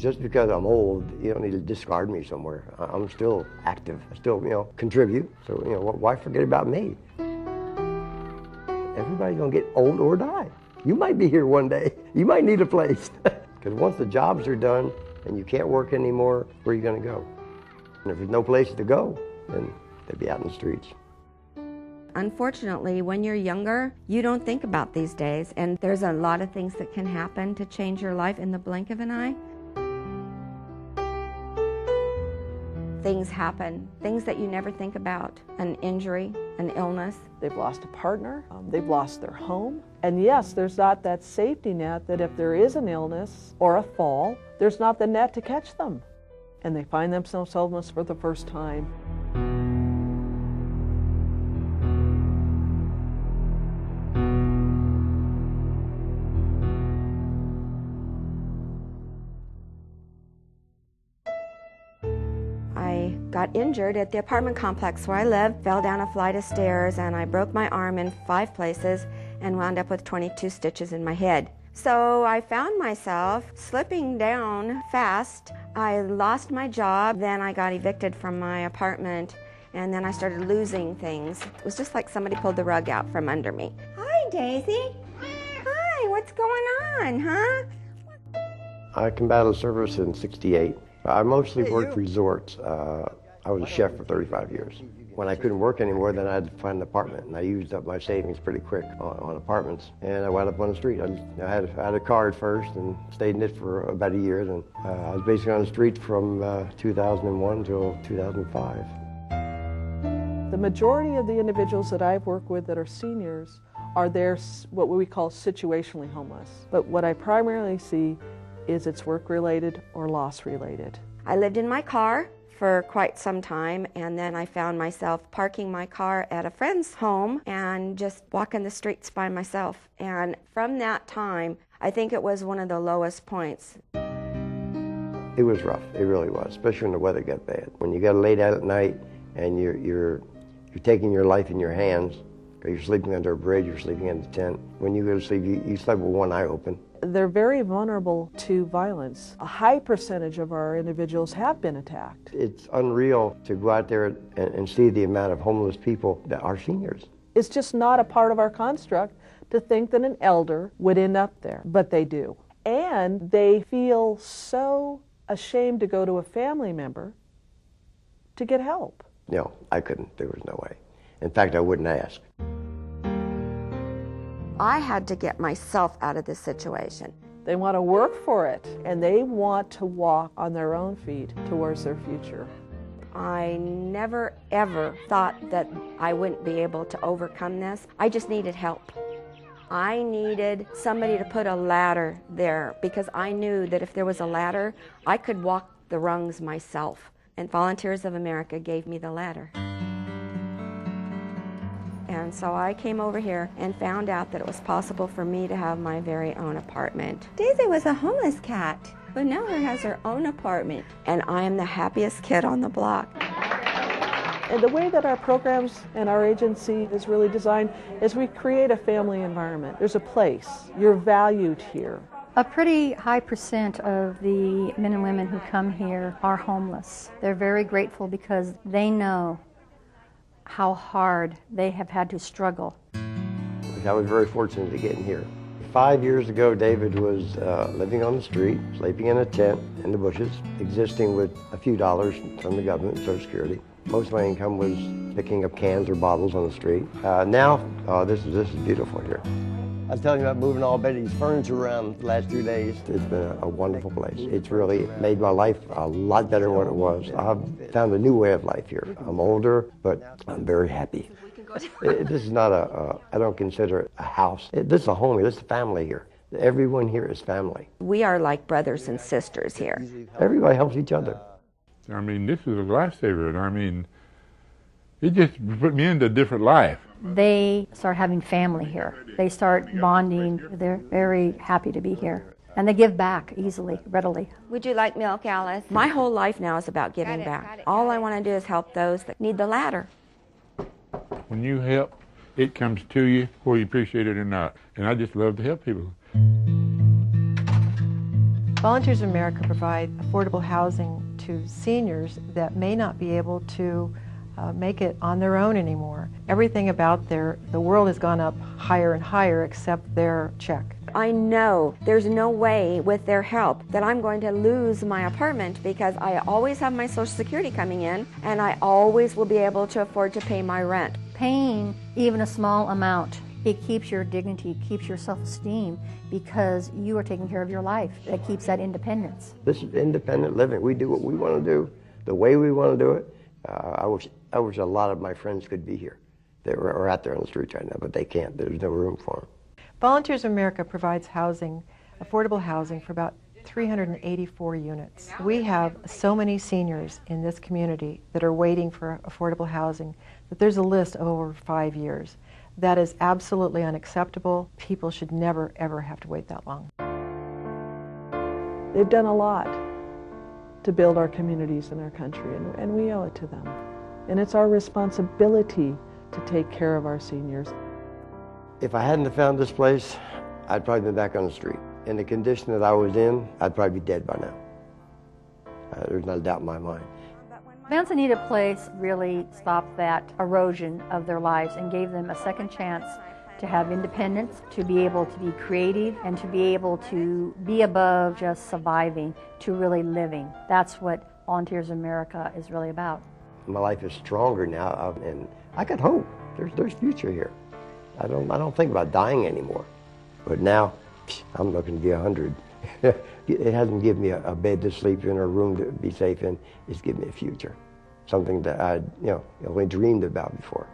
Just because I'm old, you don't need to discard me somewhere. I'm still active. I still, contribute. So, why forget about me? Everybody's gonna get old or die. You might be here one day. You might need a place. Because once the jobs are done and you can't work anymore, where are you gonna go? And if there's no place to go, then they'd be out in the streets. Unfortunately, when you're younger, you don't think about these days, and there's a lot of things that can happen to change your life in the blink of an eye. Things happen, things that you never think about, an injury, an illness. They've lost a partner, they've lost their home, and yes, there's not that safety net that if there is an illness or a fall, there's not the net to catch them, and they find themselves homeless for the first time. I got injured at the apartment complex where I live, fell down a flight of stairs, and I broke my arm in 5 places and wound up with 22 stitches in my head. So I found myself slipping down fast. I lost my job, then I got evicted from my apartment, and then I started losing things. It was just like somebody pulled the rug out from under me. Hi, Daisy. Hi, what's going on, huh? I combated service in '68. I mostly worked resorts. I was a chef for 35 years. When I couldn't work anymore, then I had to find an apartment, and I used up my savings pretty quick on apartments, and I wound up on the street. I had a car at first and stayed in it for about a year. Then I was basically on the street from 2001 until 2005. The majority of the individuals that I've worked with that are seniors are what we call situationally homeless. But what I primarily see is it's work-related or loss-related. I lived in my car for quite some time, and then I found myself parking my car at a friend's home and just walking the streets by myself. And from that time, I think it was one of the lowest points. It was rough, it really was, especially when the weather got bad. When you got laid out at night and you're taking your life in your hands, because you're sleeping under a bridge, you're sleeping in a tent. When you go to sleep, you sleep with one eye open. They're very vulnerable to violence. A high percentage of our individuals have been attacked. It's unreal to go out there and see the amount of homeless people that are seniors. It's just not a part of our construct to think that an elder would end up there, but they do. And they feel so ashamed to go to a family member to get help. No, I couldn't. There was no way. In fact, I wouldn't ask. I had to get myself out of this situation. They want to work for it, and they want to walk on their own feet towards their future. I never, ever thought that I wouldn't be able to overcome this. I just needed help. I needed somebody to put a ladder there, because I knew that if there was a ladder, I could walk the rungs myself. And Volunteers of America gave me the ladder. And so I came over here and found out that it was possible for me to have my very own apartment. Daisy was a homeless cat, but now she has her own apartment. And I am the happiest kid on the block. And the way that our programs and our agency is really designed is we create a family environment. There's a place. You're valued here. A pretty high percent of the men and women who come here are homeless. They're very grateful because they know how hard they have had to struggle. I was very fortunate to get in here. 5 years ago, David was living on the street, sleeping in a tent in the bushes, existing with a few dollars from the government, Social Security. Most of my income was picking up cans or bottles on the street. Now, this is beautiful here. I was telling you about moving all Betty's furniture around the last 2 days. It's been a wonderful place. It's really made my life a lot better than what it was. I've found a new way of life here. I'm older, but I'm very happy. This is not I don't consider it a house. This is a home here. This is a family here. Everyone here is family. We are like brothers and sisters here. Everybody helps each other. I mean, this is a lifesaver. I mean, it just put me into a different life. They start having family here. They start bonding. They're very happy to be here. And they give back easily, readily. Would you like milk, Alice? My whole life now is about giving back. All I want to do is help those that need the ladder. When you help, it comes to you, whether you appreciate it or not. And I just love to help people. Volunteers of America provide affordable housing to seniors that may not be able to make it on their own anymore. Everything about the world has gone up higher and higher except their check. I know there's no way with their help that I'm going to lose my apartment because I always have my Social Security coming in and I always will be able to afford to pay my rent. Paying even a small amount, it keeps your dignity, keeps your self-esteem because you are taking care of your life. It keeps that independence. This is independent living. We do what we want to do, the way we want to do it. I wish a lot of my friends could be here. They are out there on the streets right now, but they can't. There's no room for them. Volunteers of America provides housing, affordable housing, for about 384 units. We have so many seniors in this community that are waiting for affordable housing that there's a list of over 5 years. That is absolutely unacceptable. People should never, ever have to wait that long. They've done a lot to build our communities in our country, and we owe it to them. And it's our responsibility to take care of our seniors. If I hadn't have found this place, I'd probably been back on the street. In the condition that I was in, I'd probably be dead by now. There's not a doubt in my mind. Manzanita Place really stopped that erosion of their lives and gave them a second chance to have independence, to be able to be creative, and to be able to be above just surviving to really living. That's what Volunteers of America is really about. My life is stronger now, and I got hope. There's future here. I don't think about dying anymore. But now, I'm looking to be 100. It hasn't given me a bed to sleep in or a room to be safe in. It's given me a future, something that I'd only dreamed about before.